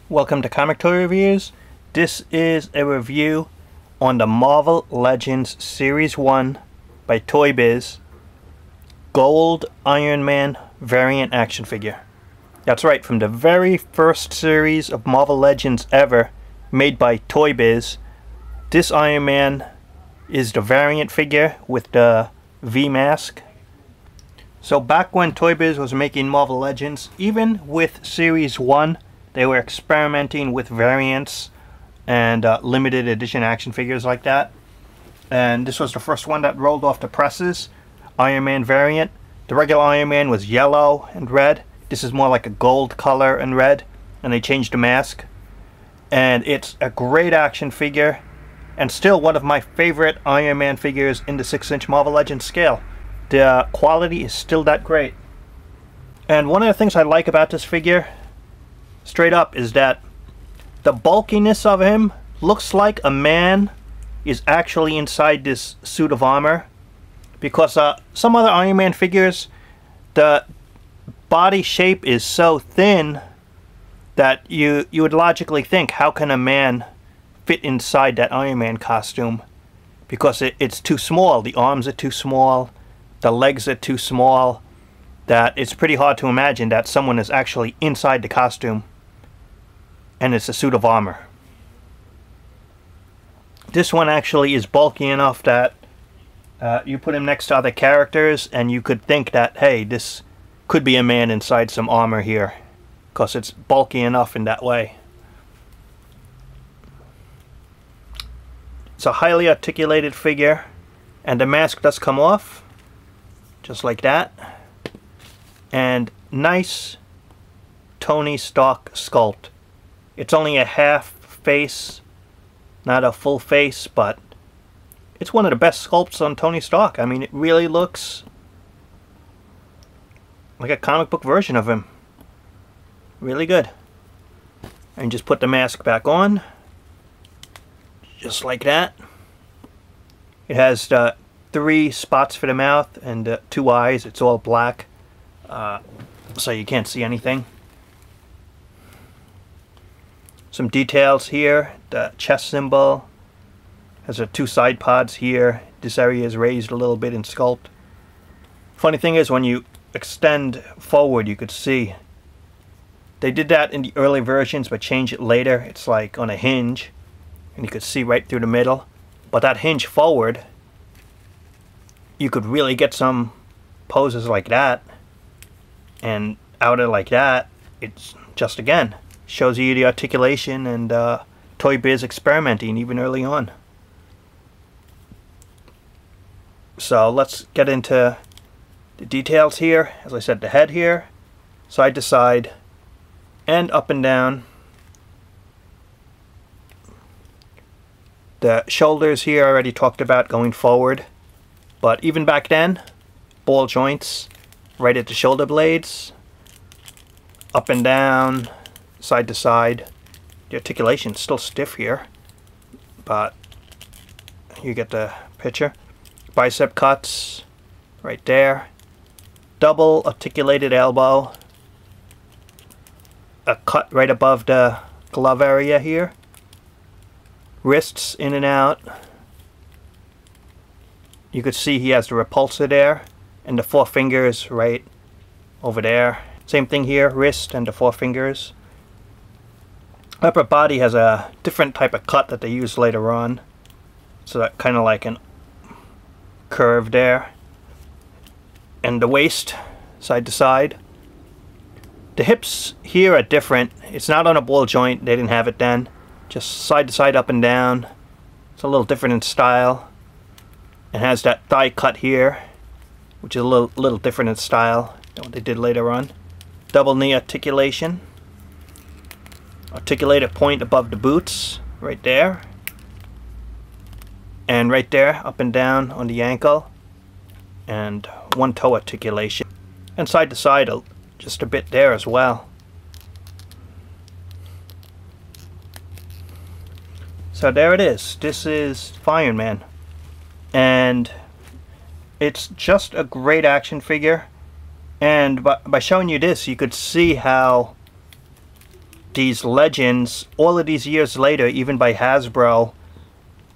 Welcome to Comic Toy Reviews. This is a review on the Marvel Legends Series 1 by Toy Biz Gold Iron Man variant action figure. That's right, from the very first series of Marvel Legends ever made by Toy Biz, this Iron Man is the variant figure with the V mask. So back when Toy Biz was making Marvel Legends, even with Series 1, they were experimenting with variants and limited edition action figures like that. And this was the first one that rolled off the presses. Iron Man variant. The regular Iron Man was yellow and red. This is more like a gold color and red. And they changed the mask. And it's a great action figure. And still one of my favorite Iron Man figures in the 6-inch Marvel Legends scale. The quality is still that great. And one of the things I like about this figure, straight up, is that the bulkiness of him looks like a man is actually inside this suit of armor, because some other Iron Man figures, the body shape is so thin that you would logically think, how can a man fit inside that Iron Man costume? Because it's too small. The arms are too small, the legs are too small, that it's pretty hard to imagine that someone is actually inside the costume and it's a suit of armor. This one actually is bulky enough that you put him next to other characters and you could think that, hey, this could be a man inside some armor here, because it's bulky enough in that way. It's a highly articulated figure, and the mask does come off just like that. And nice Tony Stark sculpt. It's only a half face, not a full face, but it's one of the best sculpts on Tony Stark. I mean, it really looks like a comic book version of him. Really good. And just put the mask back on, just like that. It has 3 spots for the mouth and 2 eyes. It's all black, so you can't see anything. Some details here. The chest symbol has 2 side pods here. This area is raised a little bit in Sculpt. Funny thing is, when you extend forward, you could see they did that in the early versions but changed it later. It's like on a hinge and you could see right through the middle, but that hinge forward, you could really get some poses like that, and outer like that. It's just, again, shows you the articulation and Toy Biz experimenting even early on. So let's get into the details here. As I said, the head here, side to side, and up and down. The shoulders here I already talked about going forward, but even back then, ball joints right at the shoulder blades, up and down, side to side. The articulation's still stiff here, but you get the picture. Bicep cuts right there. Double articulated elbow. A cut right above the glove area here. Wrists in and out. You could see he has the repulsor there, and the 4 fingers right over there. Same thing here, wrist and the 4 fingers. Upper body has a different type of cut that they use later on, so that kind of like an curve there. And the waist, side to side. The hips here are different. It's not on a ball joint, they didn't have it then. Just side to side, up and down. It's a little different in style. It has that thigh cut here, which is a little different in style than what they did later on. Double knee articulation. Articulated point above the boots, right there. And right there, up and down on the ankle. And 1 toe articulation. And side to side, just a bit there as well. So there it is. This is Iron Man. And it's just a great action figure. And by showing you this, you could see how these legends, all of these years later, even by Hasbro,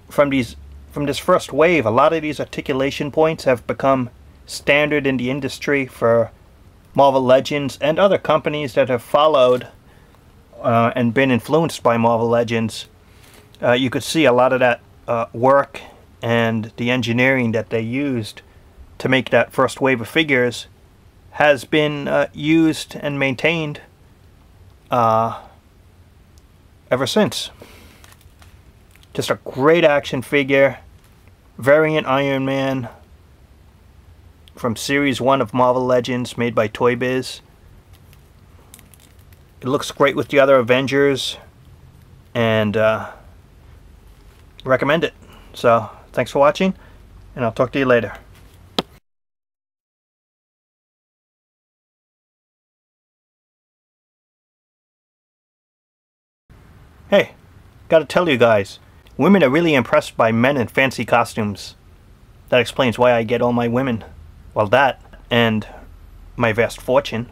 from this first wave, a lot of these articulation points have become standard in the industry for Marvel Legends and other companies that have followed and been influenced by Marvel Legends. You could see a lot of that work and the engineering that they used to make that first wave of figures has been used and maintained ever since. Just a great action figure, variant Iron Man from Series 1 of Marvel Legends, made by Toy Biz. It looks great with the other Avengers, and recommend it. So, thanks for watching, and I'll talk to you later. Hey, gotta tell you guys, women are really impressed by men in fancy costumes. That explains why I get all my women. Well, that, and my vast fortune.